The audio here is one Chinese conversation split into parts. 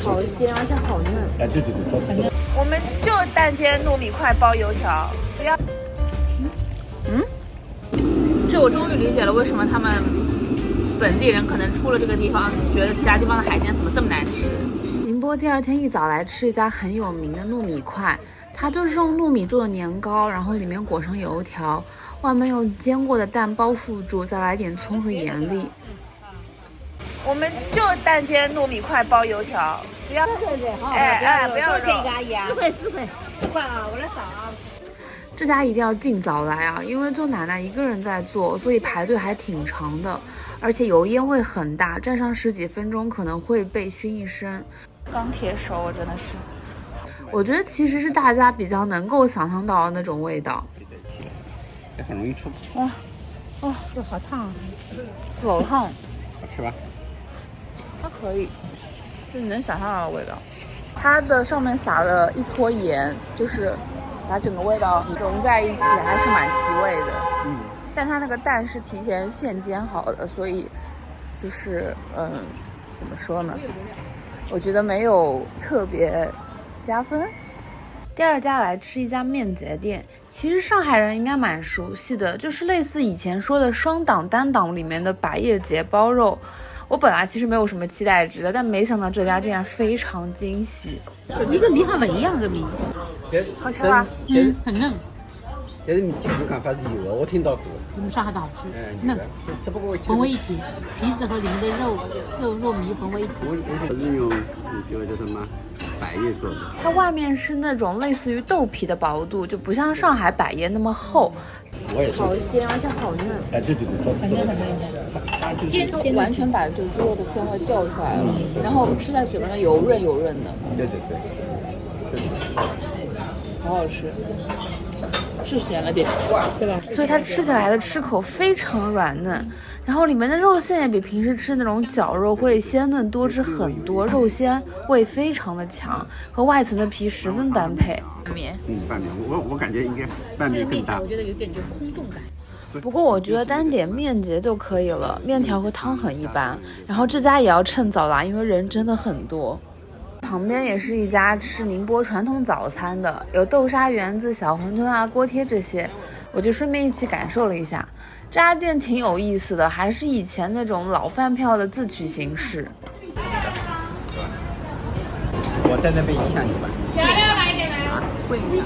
好鲜，而且好嫩。哎，对对对，我们就单煎糯米块包油条，不要。就我终于理解了为什么他们本地人可能出了这个地方，觉得其他地方的海鲜怎么这么难吃。宁波第二天一早来吃一家很有名的糯米块，它就是用糯米做的年糕，然后里面裹上油条，外面用煎过的蛋包覆住，再来点葱和盐粒。我们就单煎糯米块包油条，不要对，好，不要多少钱一个阿姨啊？4块啊，我来扫啊。这家一定要尽早来啊，因为周奶奶一个人在做，所以排队还挺长的，而且油烟味很大，站上10几分钟可能会被熏一身。钢铁手真的是，我觉得其实是大家比较能够想象到的那种味道。也很容易出。哇，哦，这好烫啊！老烫，好吃吧？它可以，就你能想象到的味道。它的上面撒了一撮盐，就是把整个味道融在一起，还是蛮提味的。但它那个蛋是提前现煎好的，所以就是怎么说呢？我觉得没有特别加分。第二家来吃一家面节店，其实上海人应该蛮熟悉的，就是类似以前说的双档单档里面的百叶结包肉。我本来其实没有什么期待值的，但没想到这家竟然非常惊喜。一个米好像一样个米，好吃吧？很嫩。但是你进口看法是有的，我听到过。你们上海的好吃，嫩，嫩，只不过混为一体，皮子和里面的肉米混为一体。我是用这个叫什么百叶做的，它外面是那种类似于豆皮的薄度，就不像上海百叶那么厚。我也好鲜，而且好嫩。哎，对对对，很嫩很嫩。鲜完全把这个猪肉的鲜味调出来了，然后吃在嘴巴上油润油润的。对对对，好好吃。是咸了点，对吧？所以它吃起来的吃口非常软嫩，然后里面的肉馅也比平时吃那种绞肉会鲜嫩多汁很多，肉鲜味非常的强，和外层的皮十分般配。拌面，拌面，我感觉应该拌面更大。我觉得有点就空洞感。不过我觉得单点面节就可以了，面条和汤很一般。然后这家也要趁早来，因为人真的很多。旁边也是一家吃宁波传统早餐的，有豆沙圆子、小馄饨啊、锅贴这些，我就顺便一起感受了一下。这家店挺有意思的，还是以前那种老饭票的自取形式。我在那边影响你吧。问一下。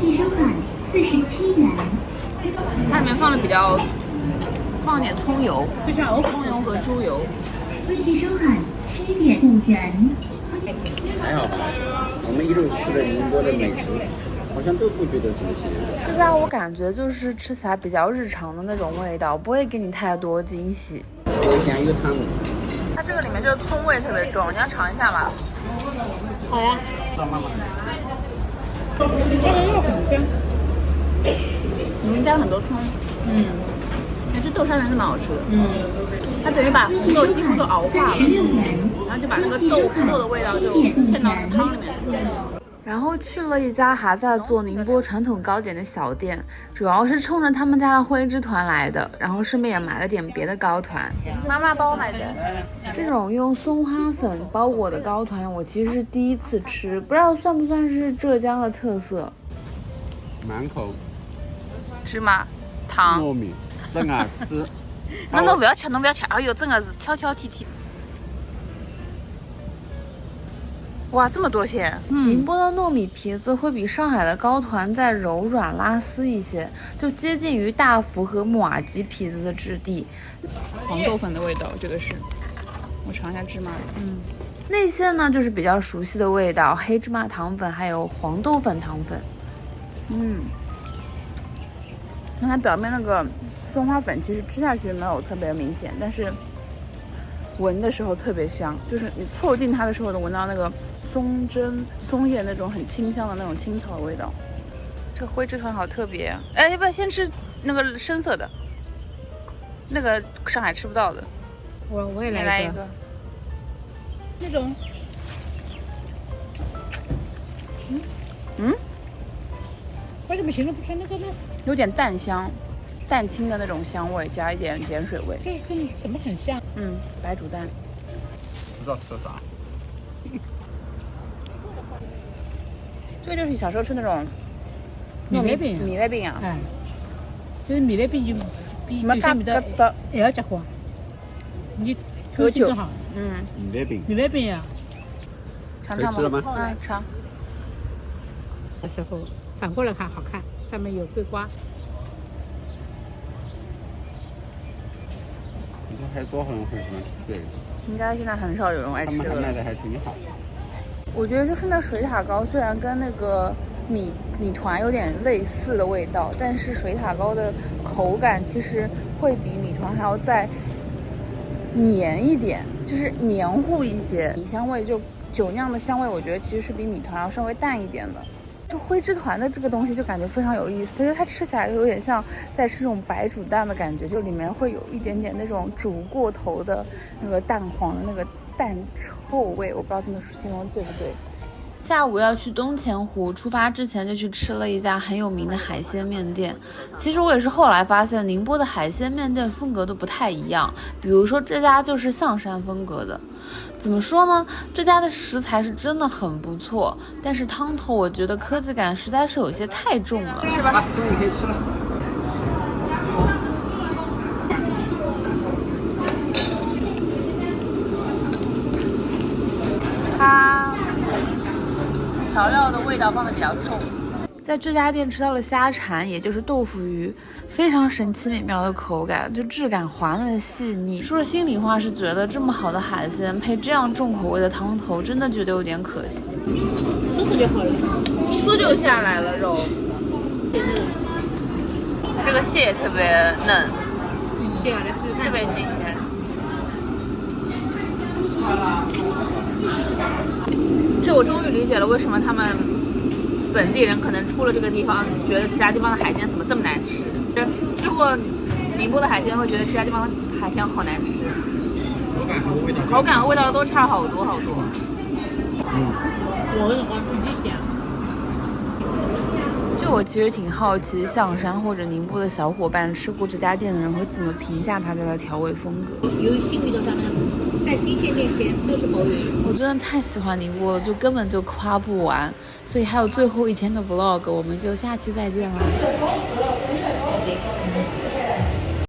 47元。它里面放点葱油，就像葱油和猪油。微信收看7.5元。还好吧，我们一路吃的宁波的美食，好像都不觉得怎么咸。这家我感觉就是吃起来比较日常的那种味道，不会给你太多惊喜。有咸有汤。它这个里面就是葱味特别重，你要尝一下吗？好呀。让妈妈。它的肉很香。你们加了很多葱。但是豆沙圆是蛮好吃的。它等于把红豆几乎都熬化了，然后就把那个豆的味道就嵌到那个汤里面去。然后去了一家还在做宁波传统糕点的小店，主要是冲着他们家的徽之团来的，然后顺便也买了点别的糕团。妈妈帮我买的。这种用松花粉包裹的糕团，我其实是第一次吃，不知道算不算是浙江的特色。满口芝麻、糖、糯米、嫩耳汁。侬不要吃，侬不要吃，哎呦，真的是挑挑剔剔。哇，这么多馅！宁波的糯米皮子会比上海的糕团再柔软拉丝一些，就接近于大福和木耳吉皮子的质地。黄豆粉的味道，这个是。我尝一下芝麻的。内馅呢就是比较熟悉的味道，黑芝麻糖粉还有黄豆粉糖粉。那它表面那个松花粉其实吃下去没有特别明显，但是闻的时候特别香，就是你凑近它的时候能闻到那个松叶那种很清香的那种青草的味道。这个徽之团好特别啊！哎，要不要先吃那个深色的？那个上海吃不到的。我也来一个。那种。为什么形容不出那个呢？有点淡香，蛋清的那种香味，加一点碱水味。这跟什么很像？白煮蛋。不知道吃啥。这个就是你小时候吃那种米饭饼，米饭饼啊，哎，就是米饭饼就比什么嘎米的嘎的，还要结棍。你有酒正好，米饭饼，米饭饼呀，尝尝可以吃了吗吧。嗯，尝。的时候反过来看好看，上面有桂瓜。你说还有多少人会喜欢吃这个？应该现在很少有人爱他吃了。们还卖的还挺好。我觉得就是那水塔糕，虽然跟那个米团有点类似的味道，但是水塔糕的口感其实会比米团还要再黏一点，就是黏糊一些。米香味就酒酿的香味，我觉得其实是比米团要稍微淡一点的。就灰之团的这个东西就感觉非常有意思，因为它吃起来有点像在吃那种白煮蛋的感觉，就里面会有一点点那种煮过头的那个蛋黄的那个蛋臭味，我不知道这么形容对不对。下午要去东钱湖，出发之前就去吃了一家很有名的海鲜面店。其实我也是后来发现，宁波的海鲜面店风格都不太一样。比如说这家就是象山风格的，怎么说呢？这家的食材是真的很不错，但是汤头我觉得科技感实在是有些太重了。是吧？终于可以吃了。它调料的味道放的比较重。在这家店吃到了虾蝉，也就是豆腐鱼，非常神奇美妙的口感，就质感滑嫩细腻。说心里话是觉得这么好的海鲜配这样重口味的汤头，真的觉得有点可惜。酥酥就好了，一酥就下来了肉。它这个蟹也特别嫩，这样来试试看。特别新鲜。就我终于理解了为什么他们本地人可能出了这个地方，觉得其他地方的海鲜怎么这么难吃。吃过宁波的海鲜，会觉得其他地方的海鲜好难吃，口感和味道都差好多好多。我的话自己点。就我其实挺好奇，象山或者宁波的小伙伴吃过这家店的人会怎么评价他家的调味风格。由于新味道上面，在新鲜面前都是薄云。我真的太喜欢宁波了，就根本就夸不完。所以还有最后一天的 vlog， 我们就下期再见啦。